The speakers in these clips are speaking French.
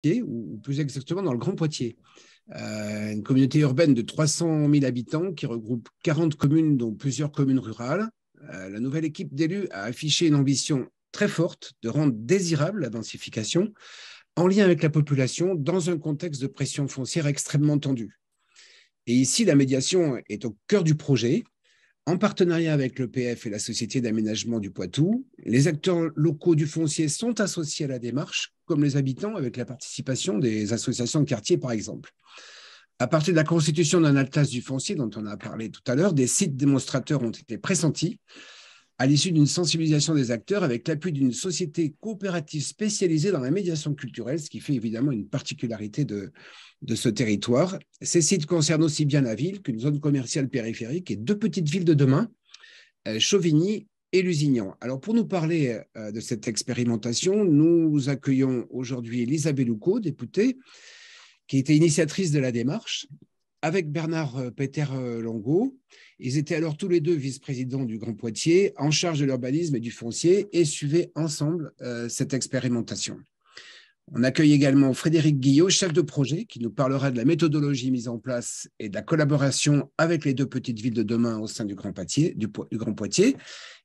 ou plus exactement dans le Grand Poitiers. Une communauté urbaine de 300 000 habitants qui regroupe 40 communes, dont plusieurs communes rurales. La nouvelle équipe d'élus a affiché une ambition très forte de rendre désirable la densification en lien avec la population dans un contexte de pression foncière extrêmement tendue. Et ici, la médiation est au cœur du projet. En partenariat avec l'EPF et la Société d'aménagement du Poitou, les acteurs locaux du foncier sont associés à la démarche, comme les habitants, avec la participation des associations de quartier, par exemple. À partir de la constitution d'un atlas du foncier, dont on a parlé tout à l'heure, des sites démonstrateurs ont été pressentis à l'issue d'une sensibilisation des acteurs avec l'appui d'une société coopérative spécialisée dans la médiation culturelle, ce qui fait évidemment une particularité de ce territoire. Ces sites concernent aussi bien la ville qu'une zone commerciale périphérique et deux petites villes de demain, Chauvigny et Lusignan. Alors, pour nous parler de cette expérimentation, nous accueillons aujourd'hui Elisabeth Loucaud, députée, qui était initiatrice de la démarche, avec Bernard Peter Longo. Ils étaient alors tous les deux vice-présidents du Grand Poitiers, en charge de l'urbanisme et du foncier, et suivaient ensemble cette expérimentation. On accueille également Frédéric Guillot, chef de projet, qui nous parlera de la méthodologie mise en place et de la collaboration avec les deux petites villes de demain au sein du Grand Poitiers.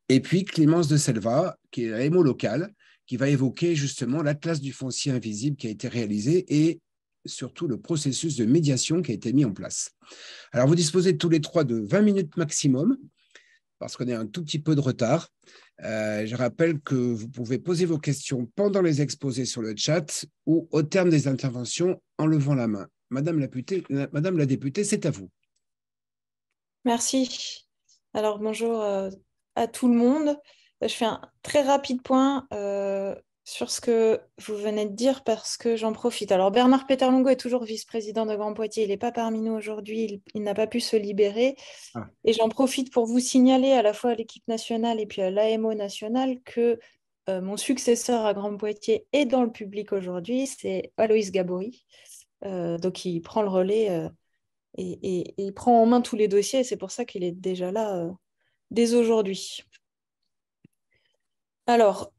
Et puis Clémence de Selva, qui est la MO locale, qui va évoquer justement l'atlas du foncier invisible qui a été réalisé et surtout le processus de médiation qui a été mis en place. Alors, vous disposez tous les trois de 20 minutes maximum, parce qu'on est un tout petit peu de retard. Je rappelle que vous pouvez poser vos questions pendant les exposés sur le chat ou au terme des interventions en levant la main. Madame la députée, c'est à vous. Merci. Alors, bonjour à tout le monde. Je fais un très rapide point sur ce que vous venez de dire parce que j'en profite. Alors, Bernard Peterlongo est toujours vice-président de Grand Poitiers. Il n'est pas parmi nous aujourd'hui. Il n'a pas pu se libérer. Ah. Et j'en profite pour vous signaler à la fois à l'équipe nationale et puis à l'AMO nationale que mon successeur à Grand Poitiers est dans le public aujourd'hui. C'est Aloïs Gabory. Donc, il prend le relais. Et il prend en main tous les dossiers, et c'est pour ça qu'il est déjà là dès aujourd'hui. Alors,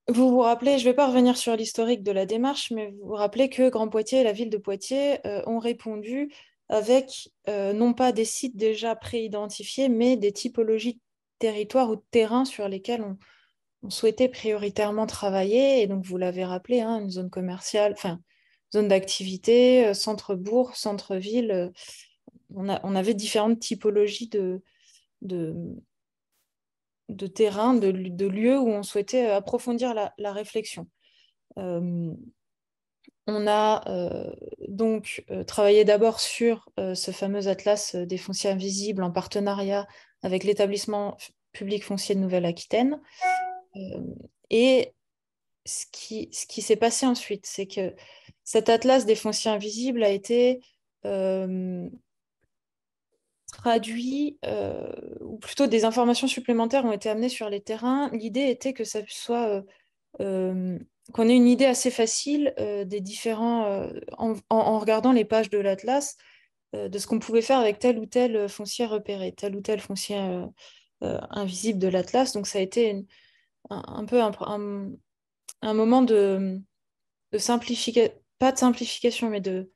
vous vous rappelez, je ne vais pas revenir sur l'historique de la démarche, mais vous vous rappelez que Grand Poitiers et la ville de Poitiers ont répondu avec non pas des sites déjà préidentifiés, mais des typologies de territoires ou de terrains sur lesquels on souhaitait prioritairement travailler. Et donc, vous l'avez rappelé, hein, une zone commerciale, enfin, zone d'activité, centre-bourg, centre-ville. On avait différentes typologies de, de terrains, de lieux où on souhaitait approfondir la réflexion. Euh, on a donc travaillé d'abord sur ce fameux atlas des fonciers invisibles en partenariat avec l'établissement public foncier de Nouvelle-Aquitaine. Et ce qui s'est passé ensuite, c'est que cet atlas des fonciers invisibles a été traduit, ou plutôt des informations supplémentaires ont été amenées sur les terrains. L'idée était que ça soit qu'on ait une idée assez facile des différents, en regardant les pages de l'Atlas, de ce qu'on pouvait faire avec tel ou tel foncier repéré, tel ou tel foncier invisible de l'Atlas. Donc ça a été un peu un moment de simplification, pas de simplification, mais de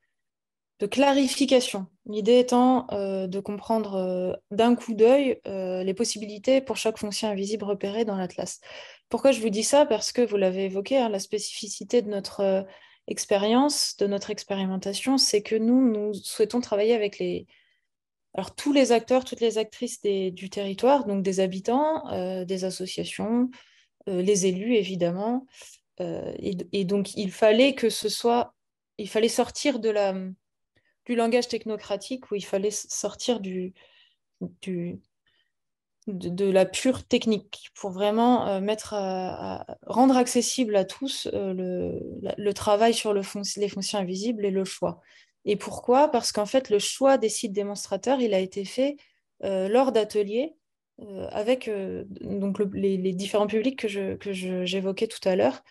clarification. L'idée étant de comprendre d'un coup d'œil les possibilités pour chaque foncier invisible repéré dans l'Atlas. Pourquoi je vous dis ça? Parce que vous l'avez évoqué, hein, la spécificité de notre expérience, de notre expérimentation, c'est que nous souhaitons travailler avec alors, tous les acteurs, toutes les actrices du territoire, donc des habitants, des associations, les élus évidemment. Et donc, il fallait sortir du langage technocratique où il fallait sortir du, de la pure technique pour vraiment rendre accessible à tous le travail sur les fonciers invisibles et le choix. Et pourquoi? Parce qu'en fait, le choix des sites démonstrateurs, il a été fait lors d'ateliers avec donc les différents publics j'évoquais tout à l'heure.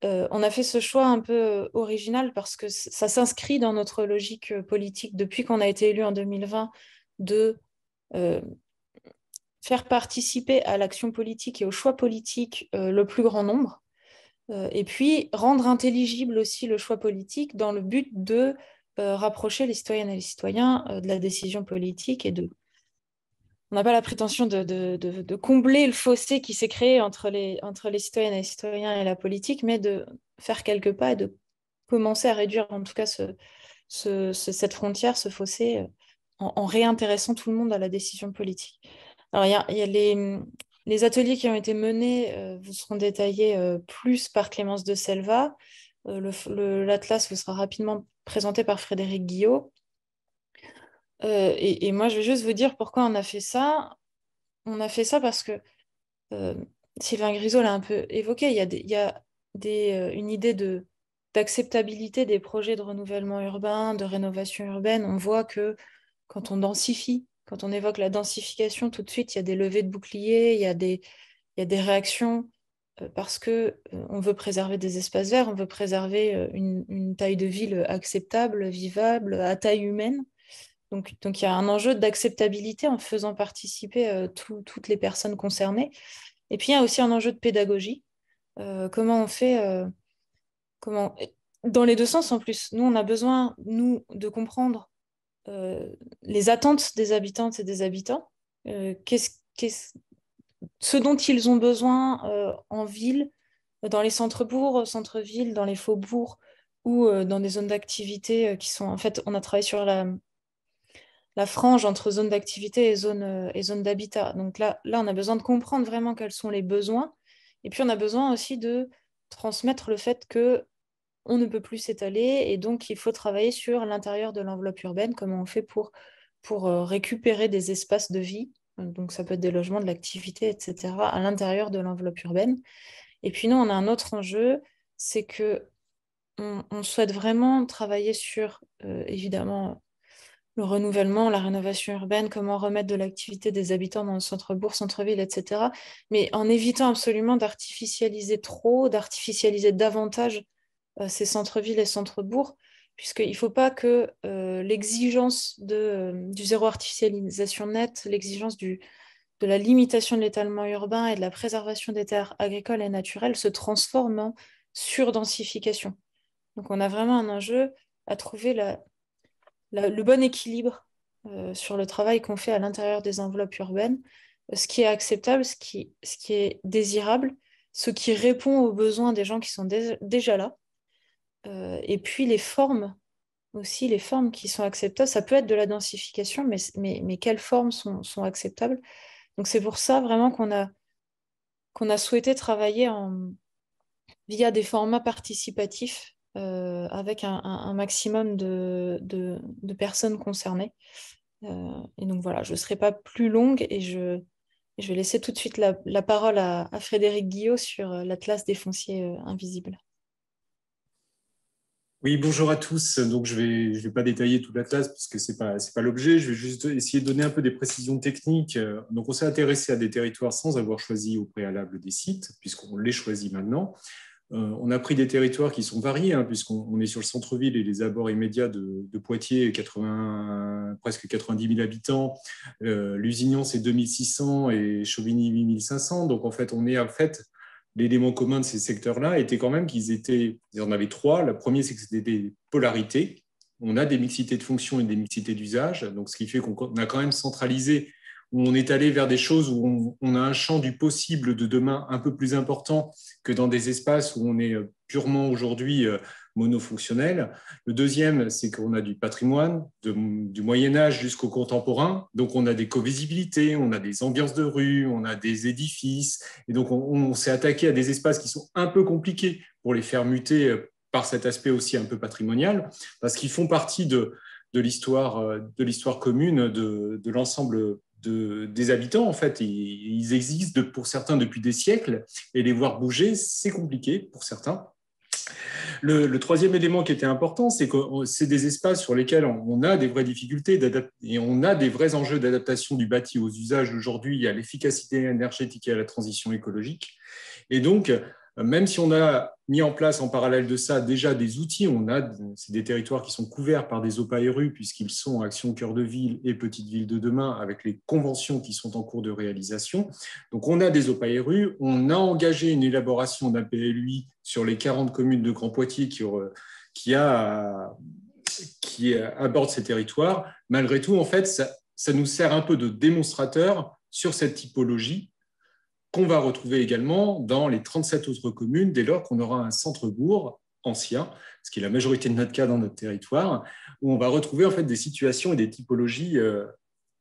On a fait ce choix un peu original parce que ça s'inscrit dans notre logique politique depuis qu'on a été élu en 2020 de euh, faire participer à l'action politique et au choix politique le plus grand nombre. Et puis, rendre intelligible aussi le choix politique dans le but de rapprocher les citoyennes et les citoyens de la décision politique et de... On n'a pas la prétention de combler le fossé qui s'est créé entre les citoyennes et les citoyens et la politique, mais de faire quelques pas et de commencer à réduire en tout cas cette frontière, ce fossé, en réintéressant tout le monde à la décision politique. Alors, il y a les ateliers qui ont été menés vous seront détaillés plus par Clémence de Selva. L'atlas vous sera rapidement présenté par Frédéric Guillot. Et moi, je vais juste vous dire pourquoi on a fait ça. On a fait ça parce que euh, Sylvain Grisot l'a un peu évoqué. Il y a une idée d'acceptabilité des projets de renouvellement urbain, de rénovation urbaine. On voit que quand on densifie, quand on évoque la densification, tout de suite, il y a des levées de boucliers, il y a des réactions parce que on veut préserver des espaces verts, on veut préserver une taille de ville acceptable, vivable, à taille humaine. Donc il y a un enjeu d'acceptabilité en faisant participer toutes les personnes concernées. Et puis il y a aussi un enjeu de pédagogie. Comment on fait, comment... Dans les deux sens en plus. Nous, on a besoin, nous, de comprendre les attentes des habitantes et des habitants, ce dont ils ont besoin en ville, dans les centres-bourgs, centres-villes, dans les faubourgs ou dans des zones d'activité qui sont... En fait, on a travaillé sur la frange entre zone d'activité et zone d'habitat. Donc là, on a besoin de comprendre vraiment quels sont les besoins. Et puis, on a besoin aussi de transmettre le fait que on ne peut plus s'étaler et donc il faut travailler sur l'intérieur de l'enveloppe urbaine, comment on fait pour récupérer des espaces de vie. Donc, ça peut être des logements, de l'activité, etc., à l'intérieur de l'enveloppe urbaine. Et puis, nous, on a un autre enjeu, c'est que on souhaite vraiment travailler sur, évidemment, le renouvellement, la rénovation urbaine, comment remettre de l'activité des habitants dans le centre-bourg, centre-ville, etc. Mais en évitant absolument d'artificialiser trop, d'artificialiser davantage ces centres-villes et centres-bourgs, puisqu'il ne faut pas que l'exigence du zéro artificialisation nette, l'exigence de la limitation de l'étalement urbain et de la préservation des terres agricoles et naturelles se transforme en surdensification. Donc on a vraiment un enjeu à trouver le bon équilibre sur le travail qu'on fait à l'intérieur des enveloppes urbaines, ce qui est acceptable, ce qui est désirable, ce qui répond aux besoins des gens qui sont déjà là, et puis les formes aussi, les formes qui sont acceptables. Ça peut être de la densification, mais quelles formes sont acceptables? Donc c'est pour ça vraiment qu'on a souhaité travailler via des formats participatifs avec un maximum de personnes concernées. Et donc voilà, je ne serai pas plus longue et je vais laisser tout de suite la parole à Frédéric Guillot sur l'Atlas des fonciers invisibles. Oui, bonjour à tous. Donc, je vais pas détailler tout l'atlas puisque c'est pas l'objet. Je vais juste essayer de donner un peu des précisions techniques. Donc, on s'est intéressé à des territoires sans avoir choisi au préalable des sites, puisqu'on les choisit maintenant. On a pris des territoires qui sont variés, hein, puisqu'on est sur le centre-ville et les abords immédiats de Poitiers, presque 90 000 habitants. Lusignan, c'est 2600 et Chauvigny, 8500. Donc, en fait, l'élément commun de ces secteurs-là était quand même il y en avait trois. La première, c'est que c'était des polarités. On a des mixités de fonctions et des mixités d'usage. Donc, ce qui fait qu'on a quand même centralisé, où on est allé vers des choses où on a un champ du possible de demain un peu plus important que dans des espaces où on est purement aujourd'hui monofonctionnel. Le deuxième, c'est qu'on a du patrimoine, du Moyen-Âge jusqu'au contemporain. Donc, on a des covisibilités, on a des ambiances de rue, on a des édifices. Et donc, on s'est attaqué à des espaces qui sont un peu compliqués pour les faire muter par cet aspect aussi un peu patrimonial, parce qu'ils font partie de l'histoire commune de l'ensemble des habitants. En fait, ils existent pour certains depuis des siècles et les voir bouger, c'est compliqué pour certains. Le troisième élément qui était important, c'est que c'est des espaces sur lesquels on a des vraies difficultés et on a des vrais enjeux d'adaptation du bâti aux usages d'aujourd'hui, à l'efficacité énergétique et à la transition écologique. Et donc, Même si on a mis en place en parallèle de ça déjà des outils, c'est des territoires qui sont couverts par des OPA-RU puisqu'ils sont Action Cœur de Ville et Petites Villes de demain avec les conventions qui sont en cours de réalisation. Donc on a des OPA-RU, on a engagé une élaboration d'un PLUI sur les 40 communes de Grand Poitiers qui aborde ces territoires. Malgré tout, en fait, ça nous sert un peu de démonstrateur sur cette typologie qu'on va retrouver également dans les 37 autres communes dès lors qu'on aura un centre-bourg ancien, ce qui est la majorité de notre cas dans notre territoire, où on va retrouver en fait des situations et des typologies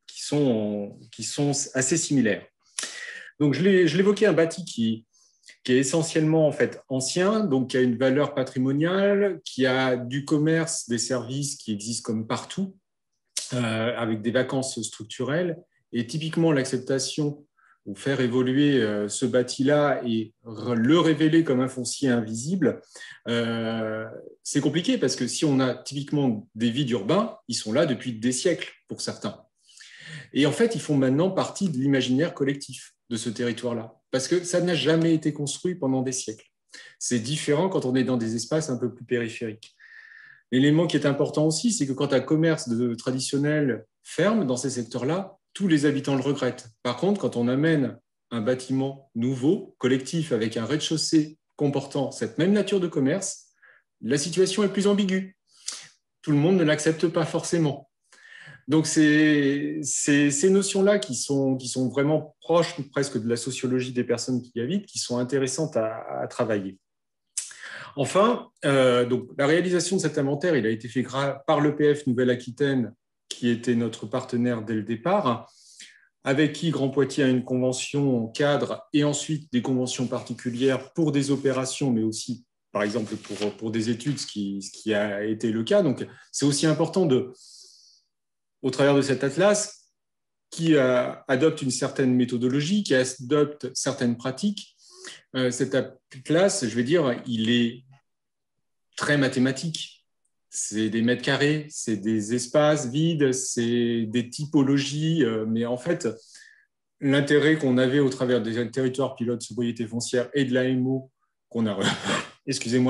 qui sont assez similaires. Donc, je l'évoquais, un bâti qui est essentiellement en fait ancien, donc qui a une valeur patrimoniale, qui a du commerce, des services qui existent comme partout, avec des vacances structurelles, et typiquement l'acceptation ou faire évoluer ce bâti-là et le révéler comme un foncier invisible, c'est compliqué parce que si on a typiquement des vides urbains, ils sont là depuis des siècles pour certains. Et en fait, ils font maintenant partie de l'imaginaire collectif de ce territoire-là parce que ça n'a jamais été construit pendant des siècles. C'est différent quand on est dans des espaces un peu plus périphériques. L'élément qui est important aussi, c'est que quand un commerce traditionnel ferme dans ces secteurs-là, tous les habitants le regrettent. Par contre, quand on amène un bâtiment nouveau, collectif, avec un rez-de-chaussée comportant cette même nature de commerce, la situation est plus ambiguë. Tout le monde ne l'accepte pas forcément. Donc, c'est ces notions-là qui sont vraiment proches presque de la sociologie des personnes qui y habitent, qui sont intéressantes à travailler. Enfin, donc, la réalisation de cet inventaire, il a été fait par l'EPF Nouvelle-Aquitaine, qui était notre partenaire dès le départ, avec qui Grand Poitiers a une convention cadre et ensuite des conventions particulières pour des opérations, mais aussi, par exemple, pour des études, ce qui a été le cas. Donc, c'est aussi important, au travers de cet atlas, qui adopte une certaine méthodologie, qui adopte certaines pratiques. Cet atlas, je vais dire, il est très mathématique. C'est des mètres carrés, c'est des espaces vides, c'est des typologies. Mais en fait, l'intérêt qu'on avait au travers des territoires pilotes sobriété foncière et de l'AMO qu'on a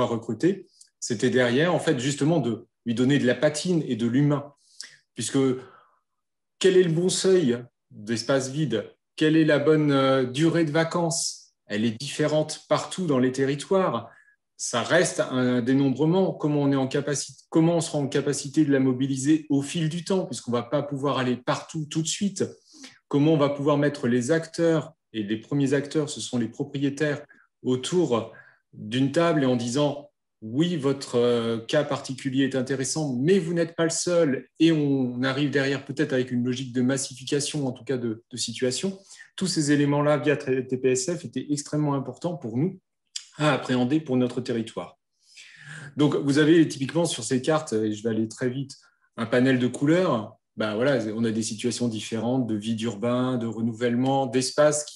recruté, c'était derrière, en fait, justement, de lui donner de la patine et de l'humain. Puisque quel est le bon seuil d'espace vide? Quelle est la bonne durée de vacances? Elle est différente partout dans les territoires. Ça reste un dénombrement. Comment on sera en capacité de la mobiliser au fil du temps, puisqu'on ne va pas pouvoir aller partout tout de suite. Comment on va pouvoir mettre les acteurs, et les premiers acteurs, ce sont les propriétaires, autour d'une table et en disant « oui, votre cas particulier est intéressant, mais vous n'êtes pas le seul », et on arrive derrière peut-être avec une logique de massification, en tout cas de situation. Tous ces éléments-là, via TPSF, étaient extrêmement importants pour nous à appréhender pour notre territoire. Donc, vous avez typiquement sur ces cartes, et je vais aller très vite, un panel de couleurs. Ben voilà, on a des situations différentes de vide urbain, de renouvellement, d'espaces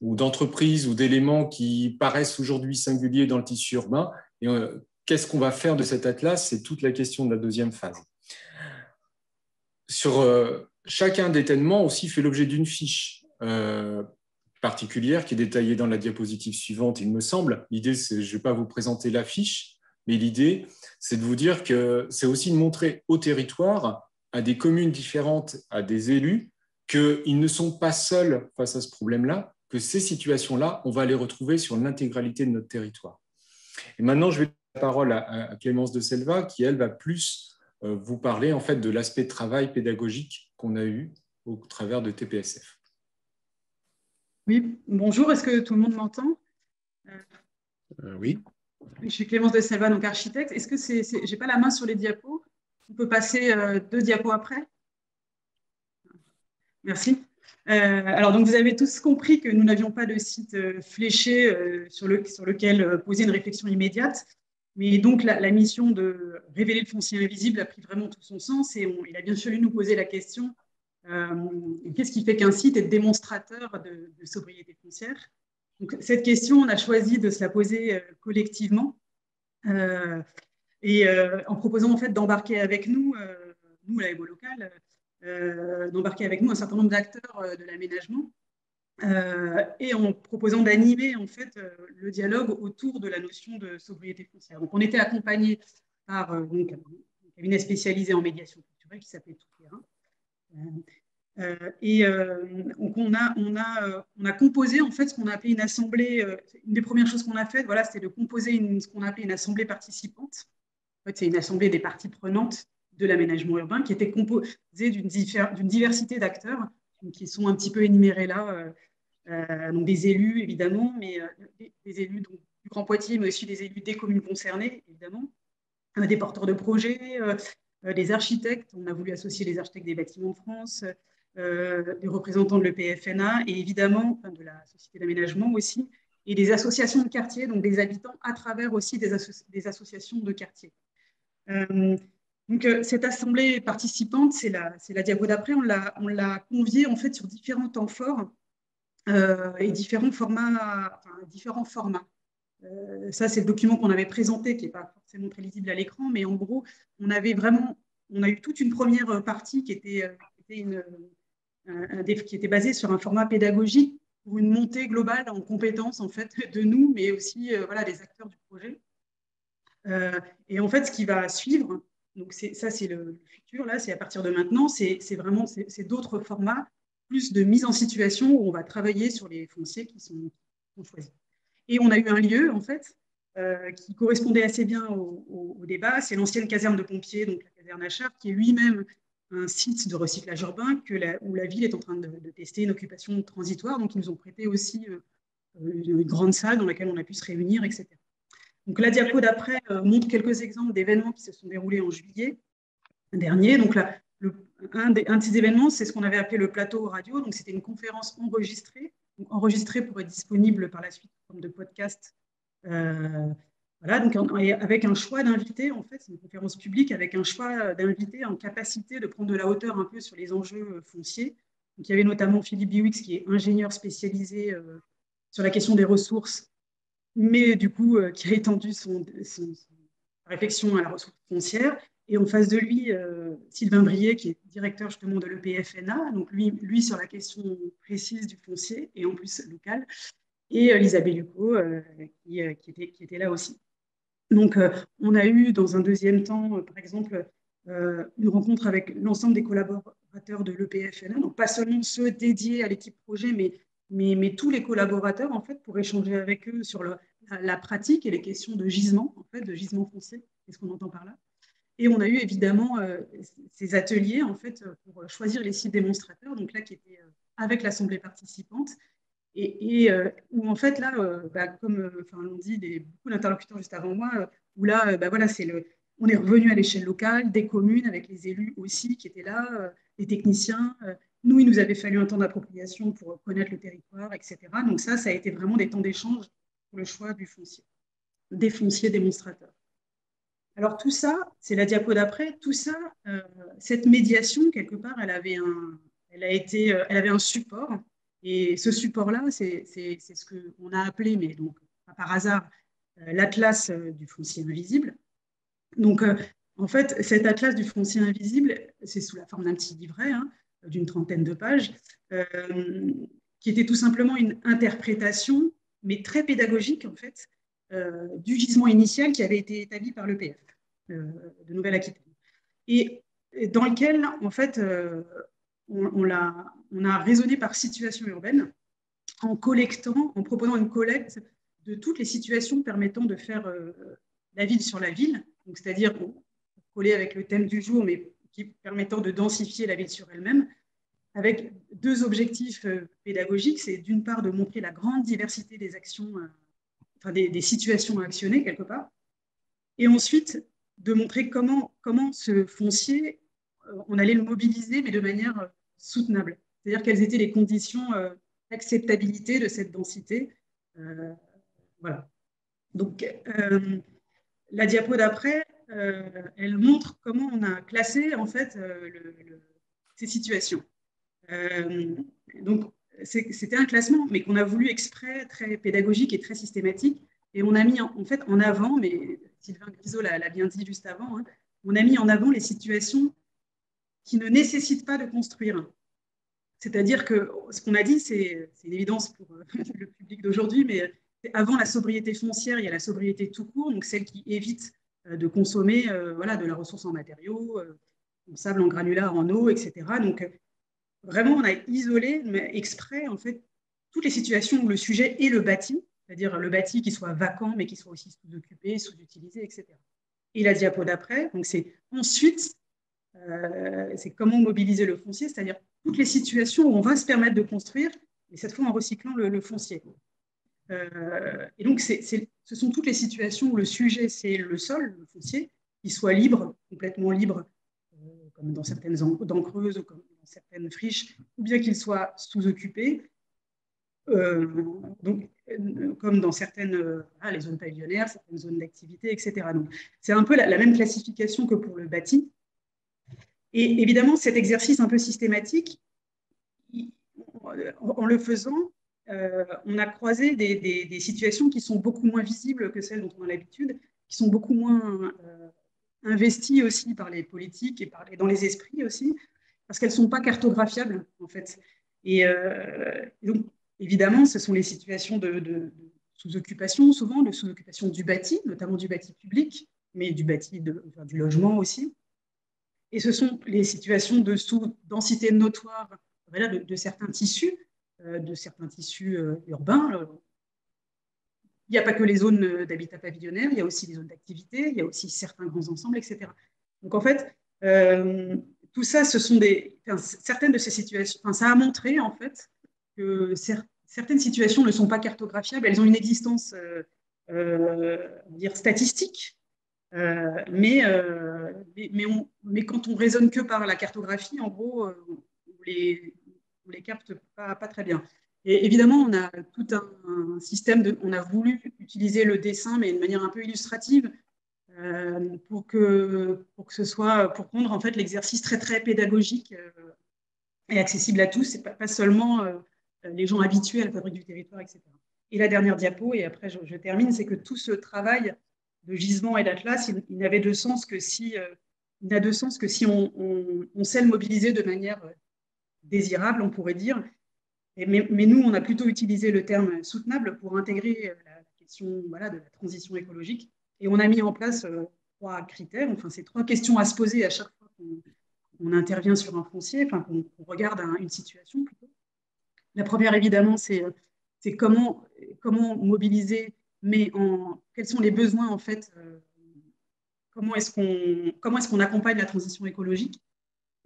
ou d'entreprises ou d'éléments qui paraissent aujourd'hui singuliers dans le tissu urbain. Et qu'est-ce qu'on va faire de cet atlas? C'est toute la question de la deuxième phase. Sur chacun des événements aussi fait l'objet d'une fiche particulière qui est détaillée dans la diapositive suivante, il me semble. L'idée, je ne vais pas vous présenter la fiche, mais l'idée, c'est de vous dire que c'est aussi de montrer au territoire, à des communes différentes, à des élus, qu'ils ne sont pas seuls face à ce problème-là, que ces situations-là, on va les retrouver sur l'intégralité de notre territoire. Et maintenant, je vais donner la parole à Clémence de Selva, qui, elle, va plus vous parler en fait, de l'aspect de travail pédagogique qu'on a eu au travers de TPSF. Oui, bonjour, est-ce que tout le monde m'entend? Oui. Je suis Clémence de Selva, donc architecte. Est-ce que j'ai pas la main sur les diapos? On peut passer 2 diapos après? Merci. Alors, donc, vous avez tous compris que nous n'avions pas de site fléché sur lequel poser une réflexion immédiate. Mais donc, la mission de révéler le foncier invisible a pris vraiment tout son sens et il a bien fallu nous poser la question qu'est-ce qui fait qu'un site est démonstrateur de sobriété foncière? Donc, cette question, on a choisi de se la poser collectivement en proposant en fait d'embarquer avec nous, nous, l'AMO locale, d'embarquer avec nous un certain nombre d'acteurs de l'aménagement et en proposant d'animer en fait le dialogue autour de la notion de sobriété foncière. Donc on était accompagné par donc, un cabinet spécialisé en médiation culturelle qui s'appelait Tout Terrain. Donc on a composé en fait ce qu'on a appelé une assemblée. Une des premières choses qu'on a faites, voilà, c'était de composer ce qu'on a appelé une assemblée participante. En fait, c'est une assemblée des parties prenantes de l'aménagement urbain qui était composée d'une diversité d'acteurs qui sont un petit peu énumérés là. Donc des élus évidemment, mais des élus donc, du Grand Poitiers, mais aussi des élus des communes concernées évidemment, des porteurs de projets, des architectes. On a voulu associer les architectes des bâtiments de France, des représentants de l'EPFNA et évidemment de la Société d'aménagement aussi, et des associations de quartier, donc des habitants à travers aussi des associations de quartier. Donc, cette assemblée participante, c'est la diapo d'après, on l'a conviée en fait sur différents temps forts et différents formats. Ça, c'est le document qu'on avait présenté, qui n'est pas forcément très lisible à l'écran, mais en gros, on a eu toute une première partie qui était basée sur un format pédagogique pour une montée globale en compétences en fait, de nous, mais aussi voilà, des acteurs du projet. Et en fait, ce qui va suivre, donc ça c'est le futur, là, c'est à partir de maintenant, c'est d'autres formats, plus de mise en situation où on va travailler sur les fonciers qui sont choisis. Et on a eu un lieu, en fait, qui correspondait assez bien au débat. C'est l'ancienne caserne de pompiers, donc la caserne Achard, qui est lui-même un site de recyclage urbain où la ville est en train de tester une occupation transitoire. Donc, ils nous ont prêté aussi une grande salle dans laquelle on a pu se réunir, etc. Donc, la diapo d'après montre quelques exemples d'événements qui se sont déroulés en juillet dernier. Donc, là, un de ces événements, c'est ce qu'on avait appelé le plateau radio. Donc, c'était une conférence enregistrée pour être disponible par la suite en forme de podcast. Voilà, donc avec un choix d'invités, en fait, c'est une conférence publique avec un choix d'invités en capacité de prendre de la hauteur un peu sur les enjeux fonciers. Donc, il y avait notamment Philippe Biwix, qui est ingénieur spécialisé sur la question des ressources, mais du coup, qui a étendu son réflexion à la ressource foncière. Et en face de lui, Sylvain Brier, qui est directeur justement de l'EPFNA, donc lui sur la question précise du foncier et en plus local, et Elisabeth Lucot, qui était là aussi. Donc, on a eu dans un deuxième temps, par exemple, une rencontre avec l'ensemble des collaborateurs de l'EPFNA, donc pas seulement ceux dédiés à l'équipe projet, mais tous les collaborateurs, en fait, pour échanger avec eux sur la pratique et les questions de gisement, en fait, de gisement foncier, qu'est-ce qu'on entend par là. Et on a eu évidemment ces ateliers, en fait, pour choisir les sites démonstrateurs, donc là, qui étaient avec l'assemblée participante, et où en fait là, comme l'ont dit beaucoup d'interlocuteurs juste avant moi, où là, voilà, on est revenu à l'échelle locale, des communes avec les élus aussi qui étaient là, les techniciens. Nous, il nous avait fallu un temps d'appropriation pour connaître le territoire, etc. Donc ça a été vraiment des temps d'échange pour le choix du foncier, des fonciers démonstrateurs. Alors tout ça, c'est la diapo d'après, tout ça, cette médiation, quelque part, elle avait un support. Et ce support-là, c'est ce qu'on a appelé, mais donc pas par hasard, l'Atlas du foncier invisible. Donc, en fait, cet Atlas du foncier invisible, c'est sous la forme d'un petit livret d'une 30aine de pages, qui était tout simplement une interprétation, mais très pédagogique, en fait, du gisement initial qui avait été établi par l'EPF de Nouvelle-Aquitaine. Et dans lequel, en fait, on a raisonné par situation urbaine en proposant une collecte de toutes les situations permettant de faire la ville sur la ville, c'est-à-dire coller avec le thème du jour, mais qui permettant de densifier la ville sur elle-même, avec deux objectifs pédagogiques. C'est d'une part de montrer la grande diversité des actions, des situations à actionner quelque part, et ensuite de montrer comment ce foncier, on allait le mobiliser, mais de manière soutenable. C'est-à-dire quelles étaient les conditions d'acceptabilité de cette densité. Voilà. Donc, la diapo d'après, elle montre comment on a classé en fait ces situations. Donc, c'était un classement, mais qu'on a voulu exprès très pédagogique et très systématique. Et on a mis en fait en avant, mais Sylvain Grisot l'a bien dit juste avant, on a mis en avant les situations qui ne nécessitent pas de construire. C'est-à-dire que ce qu'on a dit, c'est une évidence pour le public d'aujourd'hui, mais avant la sobriété foncière, il y a la sobriété tout court, donc celle qui évite de consommer voilà, de la ressource en matériaux, en sable, en granulat, en eau, etc. Donc, vraiment, on a isolé, mais exprès, en fait, toutes les situations où le sujet est le bâti, c'est-à-dire le bâti qui soit vacant, mais qui soit aussi sous-occupé, sous-utilisé, etc. Et la diapo d'après, donc c'est ensuite, c'est comment mobiliser le foncier, c'est-à-dire toutes les situations où on va se permettre de construire, et cette fois en recyclant le foncier. Et donc, ce sont toutes les situations où le sujet, c'est le sol, le foncier, qui soit libre, complètement libre, comme dans certaines dents creuses ou comme dans certaines friches, ou bien qu'il soit sous-occupé, comme dans certaines les zones pavillonnaires, certaines zones d'activité, etc. Donc, c'est un peu la même classification que pour le bâti. Et évidemment, cet exercice un peu systématique, en le faisant, on a croisé des situations qui sont beaucoup moins visibles que celles dont on a l'habitude, qui sont beaucoup moins investies aussi par les politiques et dans les esprits aussi, parce qu'elles ne sont pas cartographiables, en fait. Et donc, évidemment, ce sont les situations de sous-occupation, souvent, de sous-occupation du bâti, notamment du bâti public, mais du bâti du logement aussi. Et ce sont les situations de sous-densité notoire voilà, de certains tissus urbains. Il n'y a pas que les zones d'habitat pavillonnaire, il y a aussi les zones d'activité, il y a aussi certains grands ensembles, etc. Donc en fait, tout ça, ce sont certaines de ces situations. Enfin, ça a montré en fait que certaines situations ne sont pas cartographiables, elles ont une existence, on va dire statistique, mais quand on raisonne que par la cartographie, en gros, on les capte pas très bien. Et évidemment, on a tout un système on a voulu utiliser le dessin, mais de manière un peu illustrative, pour que ce soit, pour rendre en fait l'exercice très très pédagogique et accessible à tous, c'est pas seulement les gens habitués à la fabrique du territoire, etc. Et la dernière diapo, et après je termine, c'est que tout ce travail de gisement et d'atlas, il n'avait de sens que si, il n'a de sens que si on sait le mobiliser de manière désirable, on pourrait dire. Mais nous, on a plutôt utilisé le terme soutenable pour intégrer la question voilà, de la transition écologique. Et on a mis en place 3 critères, enfin, c'est 3 questions à se poser à chaque fois qu'on intervient sur un foncier, enfin, qu'on regarde une situation plutôt. La première, évidemment, c'est comment mobiliser, mais quels sont les besoins, en fait, comment est-ce qu'on accompagne la transition écologique.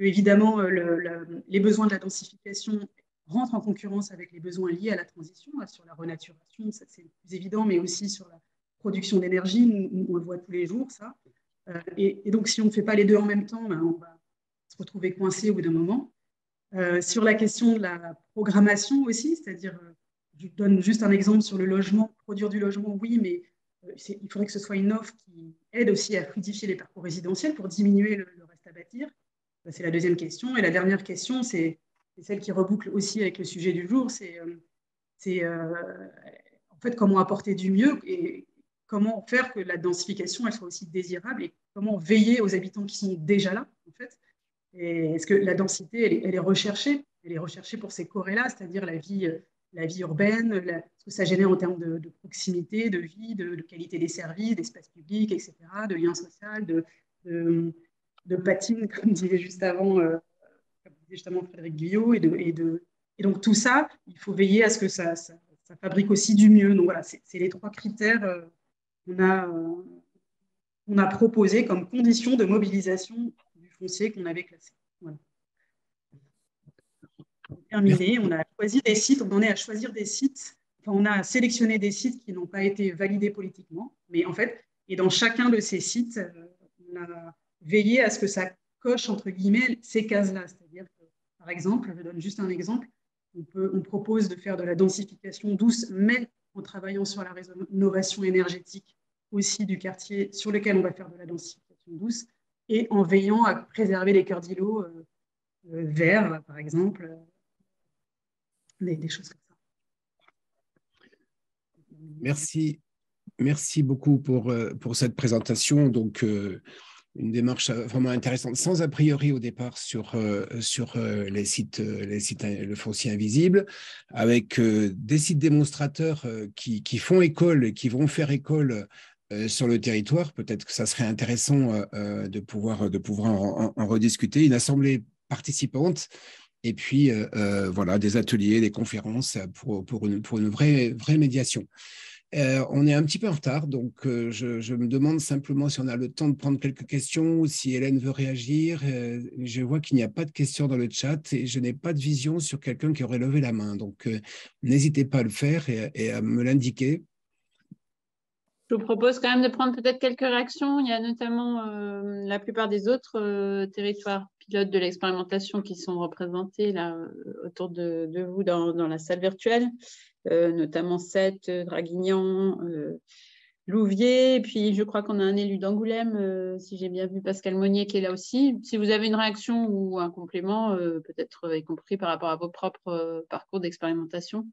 Évidemment, les besoins de la densification rentrent en concurrence avec les besoins liés à la transition, sur la renaturation, c'est le plus évident, mais aussi sur la production d'énergie, on le voit tous les jours, ça. Et donc, si on ne fait pas les deux en même temps, ben, on va se retrouver coincé au bout d'un moment. Sur la question de la programmation aussi, c'est-à-dire, je donne juste un exemple sur le logement, produire du logement, oui, mais il faudrait que ce soit une offre qui aide aussi à fluidifier les parcours résidentiels pour diminuer le reste à bâtir. C'est la deuxième question. Et la dernière question, c'est celle qui reboucle aussi avec le sujet du jour, c'est en fait comment apporter du mieux et comment faire que la densification elle soit aussi désirable et comment veiller aux habitants qui sont déjà là, en fait. Est-ce que la densité, elle est recherchée? Elle est recherchée pour ces corrélats, c'est-à-dire la vie urbaine, ce que ça génère en termes de proximité, de vie, de qualité des services, d'espace public, etc., de lien social, de patine, comme disait juste avant, comme disait justement Frédéric Guyot. Et donc tout ça, il faut veiller à ce que ça fabrique aussi du mieux. Donc voilà, c'est les 3 critères qu'on a proposés comme condition de mobilisation du foncier qu'on avait classé. Voilà. Terminé, on a choisi des sites, on en est à choisir des sites, enfin, on a sélectionné des sites qui n'ont pas été validés politiquement, mais en fait, et dans chacun de ces sites, on a veillé à ce que ça coche, entre guillemets, ces cases-là. C'est-à-dire que, par exemple, je donne juste un exemple, on propose de faire de la densification douce, mais en travaillant sur la rénovation énergétique aussi du quartier sur lequel on va faire de la densification douce, et en veillant à préserver les cœurs d'îlots verts, par exemple, des choses comme ça. Merci beaucoup pour cette présentation. Donc, une démarche vraiment intéressante, sans a priori au départ sur les sites, le foncier invisible, avec des sites démonstrateurs qui font école et qui vont faire école sur le territoire. Peut-être que ça serait intéressant de pouvoir en rediscuter. Une assemblée participante. Et puis, voilà, des ateliers, des conférences pour une vraie médiation. On est un petit peu en retard, donc je me demande simplement si on a le temps de prendre quelques questions ou si Hélène veut réagir. Je vois qu'il n'y a pas de questions dans le chat et je n'ai pas de vision sur quelqu'un qui aurait levé la main. Donc, n'hésitez pas à le faire et à me l'indiquer. Je vous propose quand même de prendre peut-être quelques réactions. Il y a notamment la plupart des autres territoires pilotes de l'expérimentation qui sont représentés là, autour de vous dans la salle virtuelle, notamment Sète, Draguignan, Louviers. Et puis, je crois qu'on a un élu d'Angoulême, si j'ai bien vu Pascal Monnier qui est là aussi. Si vous avez une réaction ou un complément, peut-être y compris par rapport à vos propres parcours d'expérimentation,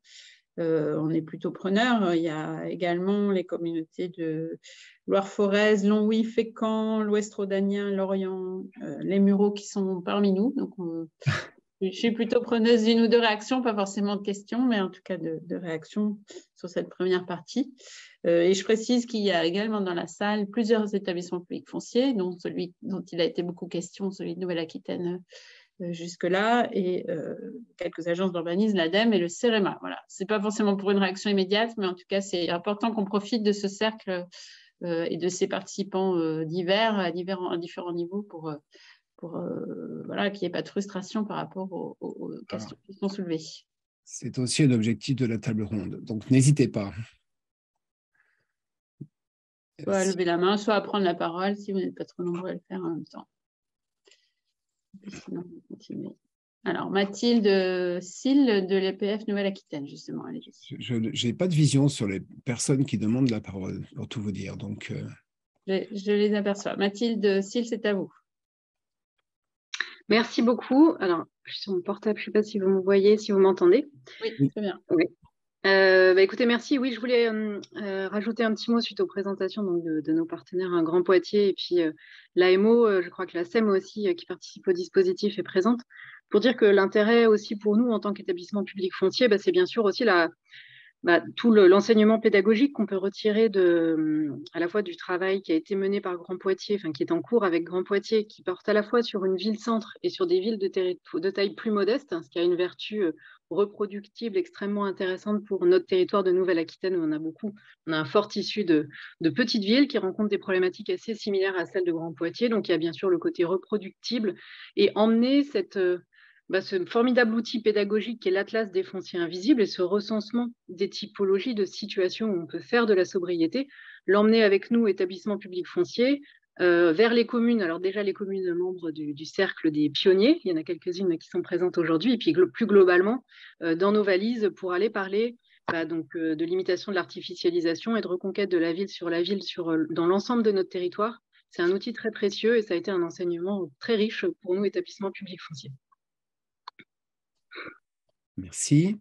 on est plutôt preneur. Il y a également les communautés de Loire-Forez, Longwy, Fécamp, l'Ouest rhodanien, Lorient, les Mureaux qui sont parmi nous. Donc, je suis plutôt preneuse d'une ou deux réactions, pas forcément de questions, mais en tout cas de réactions sur cette première partie. Et je précise qu'il y a également dans la salle plusieurs établissements publics fonciers, dont celui dont il a été beaucoup question, celui de Nouvelle-Aquitaine jusque-là, et quelques agences d'urbanisme, l'ADEME et le CEREMA. Voilà. Ce n'est pas forcément pour une réaction immédiate, mais en tout cas, c'est important qu'on profite de ce cercle et de ces participants divers à différents niveaux pour voilà, qu'il n'y ait pas de frustration par rapport aux questions qui sont soulevées. C'est aussi un objectif de la table ronde, donc n'hésitez pas. Soit à lever la main, soit à prendre la parole si vous n'êtes pas trop nombreux à le faire en même temps. Sinon, on va continuer. Alors, Mathilde Sille de l'EPF Nouvelle-Aquitaine, justement. Je n'ai pas de vision sur les personnes qui demandent la parole, pour tout vous dire. Donc, je les aperçois. Mathilde Sille, c'est à vous. Merci beaucoup. Alors, je suis sur mon portable, je ne sais pas si vous me voyez, si vous m'entendez. Oui, très bien. Oui. Écoutez, merci. Oui, je voulais rajouter un petit mot suite aux présentations donc, de nos partenaires Grand Poitiers et puis l'AMO. Je crois que la SEM aussi, qui participe au dispositif, est présente. Pour dire que l'intérêt aussi pour nous en tant qu'établissement public foncier, c'est bien sûr aussi tout l'enseignement pédagogique qu'on peut retirer à la fois du travail qui a été mené par Grand Poitiers, enfin qui est en cours avec Grand Poitiers, qui porte à la fois sur une ville-centre et sur des villes de taille plus modeste, ce qui a une vertu reproductible extrêmement intéressante pour notre territoire de Nouvelle-Aquitaine où on a un fort tissu de petites villes qui rencontrent des problématiques assez similaires à celles de Grand Poitiers. Donc il y a bien sûr le côté reproductible et emmener ce formidable outil pédagogique qui est l'Atlas des fonciers invisibles et ce recensement des typologies de situations où on peut faire de la sobriété, l'emmener avec nous, établissement public foncier, vers les communes. Alors déjà, les communes membres du cercle des pionniers, il y en a quelques-unes qui sont présentes aujourd'hui, et puis plus globalement, dans nos valises pour aller parler de limitation de l'artificialisation et de reconquête de la ville dans l'ensemble de notre territoire. C'est un outil très précieux et ça a été un enseignement très riche pour nous, établissements publics fonciers. Merci.